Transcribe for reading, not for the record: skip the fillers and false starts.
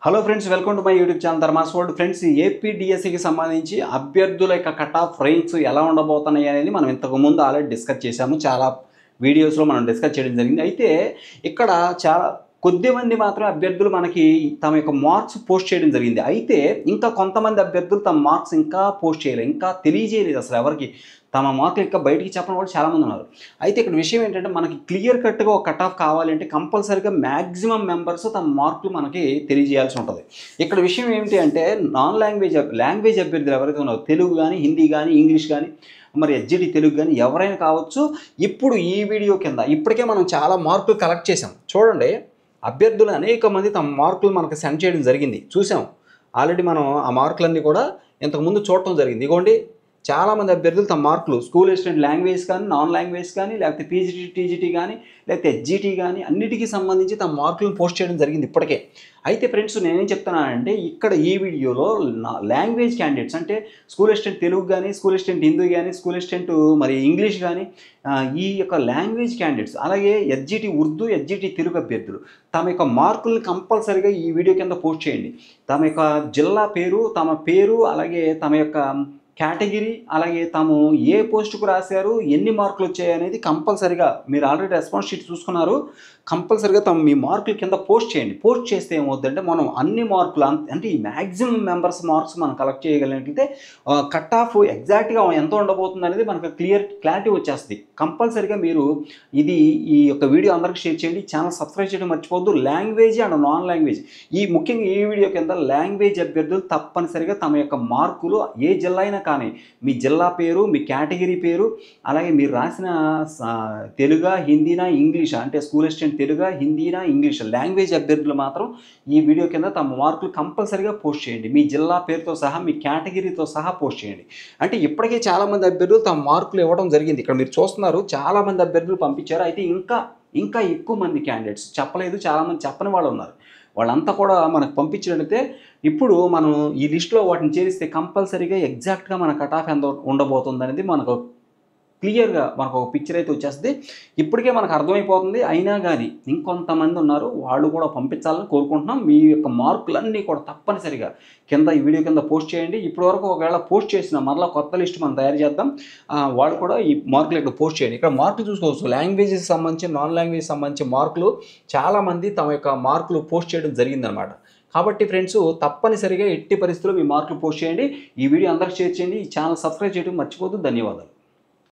Hello friends, welcome to my YouTube channel Dharma's World. Friends, ఏపీడిఎస్సికి సంబంధించి అభ్యర్థుల యొక్క కట్ ఆఫ్ ర్యాంక్స్ ఎలా ఉండబోతున్నాయి అనేది మనం ఇంతకుముందు ఆల్రెడీ డిస్కస్ చేశాము. చాలా వీడియోస్లో మనం డిస్కస్ చేయడం జరిగింది. అయితే ఇక్కడ చాలా కొద్దిమంది మాత్రమే అభ్యర్థులు మనకి తమ యొక్క మార్క్స్ పోస్ట్ చేయడం జరిగింది. అయితే ఇంకా కొంతమంది అభ్యర్థులు తమ మార్క్స్ ఇంకా పోస్ట్ చేయలేదు, ఇంకా తెలియజేయలేదు. అసలు ఎవరికి తమ మార్కులు ఇంకా బయటికి చెప్పడం కూడా చాలామంది ఉన్నారు. అయితే ఇక్కడ విషయం ఏంటంటే, మనకి క్లియర్ కట్గా ఒక కట్ ఆఫ్ కావాలంటే కంపల్సరీగా మ్యాక్సిమం మెంబర్స్ తమ మార్కులు మనకి తెలియజేయాల్సి ఉంటుంది. ఇక్కడ విషయం ఏమిటి అంటే, నాన్ లాంగ్వేజ్ అభ్యర్థులు ఎవరైతే ఉన్నారో, తెలుగు కానీ, హిందీ కానీ, ఇంగ్లీష్ కానీ, మరి ఎస్జిటి తెలుగు కానీ ఎవరైనా కావచ్చు. ఇప్పుడు ఈ వీడియో కింద ఇప్పటికే మనం చాలా మార్కులు కలెక్ట్ చేసాం. చూడండి, అభ్యర్థులు అనేక మంది తమ మార్కులు మనకు సెండ్ చేయడం జరిగింది. చూసాం ఆల్రెడీ మనం ఆ మార్కులన్నీ కూడా ఇంతకుముందు చూడటం జరిగింది. ఇగోండి, చాలామంది అభ్యర్థులు తమ మార్కులు స్కూల్ అసిస్టెంట్ లాంగ్వేజ్ కానీ, నాన్ లాంగ్వేజ్ కానీ, లేకపోతే పీజీటీ టీజీటీ కానీ, లేకపోతే ఎస్జిటి కానీ అన్నిటికీ సంబంధించి తమ మార్కులను పోస్ట్ చేయడం జరిగింది ఇప్పటికే. అయితే ఫ్రెండ్స్, నేనేం చెప్తున్నానంటే, ఇక్కడ ఈ వీడియోలో లాంగ్వేజ్ క్యాండిడేట్స్ అంటే స్కూల్ అసిస్టెంట్ తెలుగు కానీ, స్కూల్ అసిస్టెంట్ హిందీ కానీ, స్కూల్ అసిస్టెంట్ మరి ఇంగ్లీష్ కానీ, ఈ యొక్క లాంగ్వేజ్ క్యాండిడేట్స్, అలాగే ఎస్జిటి ఉర్దూ, ఎస్జిటి తెలుగు అభ్యర్థులు తమ యొక్క మార్కులను కంపల్సరీగా ఈ వీడియో కింద పోస్ట్ చేయండి. తమ యొక్క జిల్లా పేరు, తమ పేరు, అలాగే తమ యొక్క కేటగిరీ, అలాగే తాము ఏ పోస్టుకు రాశారు, ఎన్ని మార్కులు వచ్చాయి అనేది కంపల్సరీగా మీరు ఆల్రెడీ రెస్పాన్స్ షీట్ చూసుకున్నారు. కంపల్సరీగా తమ మీ మార్కుల కింద పోస్ట్ చేయండి. పోస్ట్ చేస్తే ఏమవుతుందంటే, మనం అన్ని మార్కులు అంటే ఈ మ్యాక్సిమం మెంబర్స్ మార్క్స్ మనం కలెక్ట్ చేయగలిగినట్లయితే కట్ ఆఫ్ ఎగ్జాక్ట్గా ఎంత ఉండబోతుంది అనేది మనకు క్లారిటీ వచ్చేస్తుంది. కంపల్సరీగా మీరు ఈ యొక్క వీడియో అందరికీ షేర్ చేయండి. ఛానల్ సబ్స్క్రైబ్ చేయడం మర్చిపోవద్దు. లాంగ్వేజ్ అండ్ నాన్ లాంగ్వేజ్, ముఖ్యంగా ఈ వీడియో కింద లాంగ్వేజ్ అభ్యర్థులు తప్పనిసరిగా తమ యొక్క మార్కులు ఏ జిల్లా అయినా కానీ, మీ జిల్లా పేరు, మీ కేటగిరీ పేరు, అలాగే మీరు రాసిన తెలుగా, హిందీనా, ఇంగ్లీషా, అంటే స్కూల్ అసిస్టెంట్ తెలుగా, హిందీనా, ఇంగ్లీష్ లాంగ్వేజ్ అభ్యర్థులు మాత్రం ఈ వీడియో కింద తమ మార్కులు కంపల్సరీగా పోస్ట్ చేయండి. మీ జిల్లా పేరుతో సహా, మీ కేటగిరీతో సహా పోస్ట్ చేయండి. అంటే ఇప్పటికే చాలామంది అభ్యర్థులు తమ మార్కులు ఇవ్వడం జరిగింది. ఇక్కడ మీరు చూస్తున్నారు, చాలామంది అభ్యర్థులు పంపించారు. అయితే ఇంకా ఎక్కువ మంది క్యాండిడేట్స్ చెప్పలేదు, చాలామంది చెప్పని వాళ్ళు ఉన్నారు. వాళ్ళంతా కూడా మనకు పంపించినట్లయితే ఇప్పుడు మనం ఈ లిస్టులో వాటిని చేరిస్తే కంపల్సరీగా ఎగ్జాక్ట్గా మన కట్ ఆఫ్ ఎంత ఉండబోతుంది అనేది మనకు క్లియర్గా మనకు ఒక పిక్చర్ అయితే వచ్చేస్తుంది. ఇప్పటికే మనకు అర్థమైపోతుంది. అయినా కానీ ఇంకొంతమంది ఉన్నారు, వాళ్ళు కూడా పంపించాలని కోరుకుంటున్నాం. మీ యొక్క మార్కులన్నీ కూడా తప్పనిసరిగా కింద ఈ వీడియో కింద పోస్ట్ చేయండి. ఇప్పటివరకు ఒకవేళ పోస్ట్ చేసిన మరలా కొత్త లిస్ట్ మనం తయారు చేద్దాం. వాళ్ళు కూడా ఈ మార్కులు ఇక్కడ పోస్ట్ చేయండి. ఇక్కడ మార్కులు చూసుకోవచ్చు, లాంగ్వేజ్కి సంబంధించి, నాన్ లాంగ్వేజ్ సంబంధించి మార్కులు చాలామంది తమ యొక్క మార్కులు పోస్ట్ చేయడం జరిగిందనమాట. కాబట్టి ఫ్రెండ్స్, తప్పనిసరిగా ఎట్టి పరిస్థితుల్లో మీ మార్కులు పోస్ట్ చేయండి. ఈ వీడియో అందరికీ షేర్ చేయండి. ఈ ఛానల్ సబ్స్క్రైబ్ చేయడం మర్చిపోవద్దు. ధన్యవాదాలు.